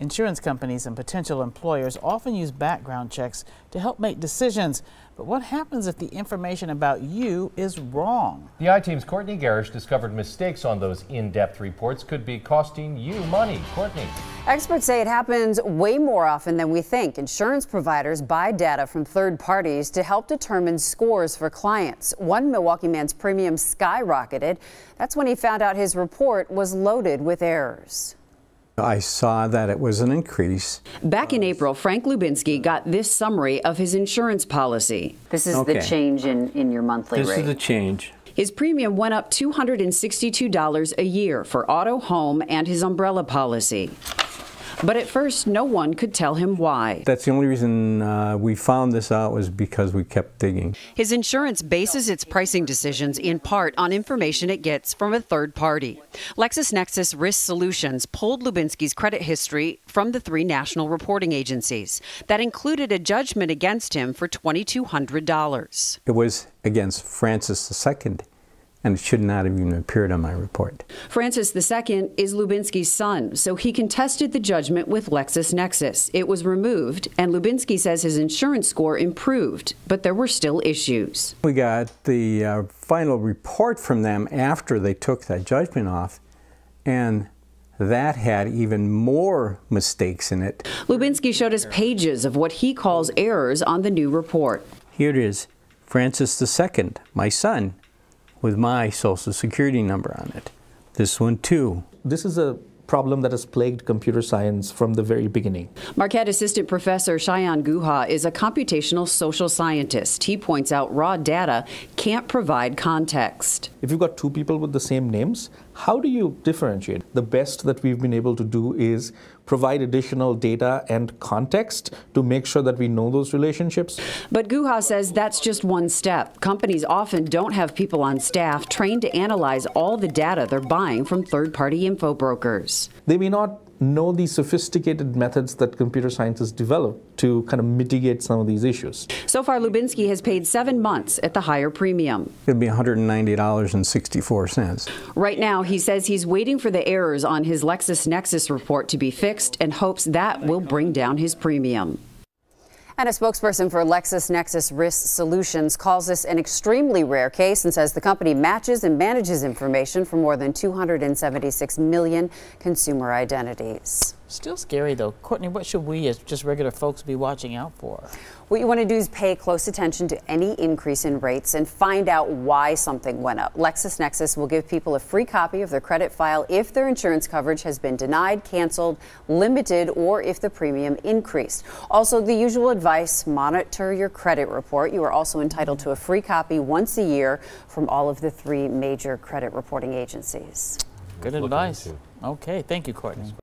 Insurance companies and potential employers often use background checks to help make decisions. But what happens if the information about you is wrong? The I-Team's Courtney Garish discovered mistakes on those in-depth reports could be costing you money. Courtney. Experts say it happens way more often than we think. Insurance providers buy data from third parties to help determine scores for clients. One Milwaukee man's premium skyrocketed. That's when he found out his report was loaded with errors. I saw that it was an increase. Back in April, Frank Lubinsky got this summary of his insurance policy. This is the change in your monthly rate. This is the change. His premium went up $262 a year for auto, home, and his umbrella policy. But at first, no one could tell him why. That's the only reason we found this out was because we kept digging. His insurance bases its pricing decisions in part on information it gets from a third party. LexisNexis Risk Solutions pulled Lubinsky's credit history from the 3 national reporting agencies. That included a judgment against him for $2,200. It was against Francis II, and it should not have even appeared on my report. Francis II is Lubinsky's son, so he contested the judgment with LexisNexis. It was removed, and Lubinsky says his insurance score improved, but there were still issues. We got the final report from them after they took that judgment off, and that had even more mistakes in it. Lubinsky showed us pages of what he calls errors on the new report. Here it is, Francis II, my son, with my Social Security number on it. This one too. This is a problem that has plagued computer science from the very beginning. Marquette Assistant Professor Shayan Guha is a computational social scientist. He points out raw data can't provide context. If you've got 2 people with the same names, how do you differentiate? The best that we've been able to do is provide additional data and context to make sure that we know those relationships. But Guha says that's just one step. Companies often don't have people on staff trained to analyze all the data they're buying from third-party info brokers. They may not know the sophisticated methods that computer scientists develop to kind of mitigate some of these issues. So far, Lubinsky has paid 7 months at the higher premium. It'll be $190.64. Right now, he says he's waiting for the errors on his LexisNexis report to be fixed and hopes that will bring down his premium. And a spokesperson for LexisNexis Risk Solutions calls this an extremely rare case and says the company matches and manages information for more than 276 million consumer identities. Still scary though. Courtney, what should we as just regular folks be watching out for? What you want to do is pay close attention to any increase in rates and find out why something went up. LexisNexis will give people a free copy of their credit file if their insurance coverage has been denied, canceled, limited, or if the premium increased. Also, the usual advice, monitor your credit report. You are also entitled to a free copy once a year from all of the 3 major credit reporting agencies. Good advice. Okay, thank you, Courtney.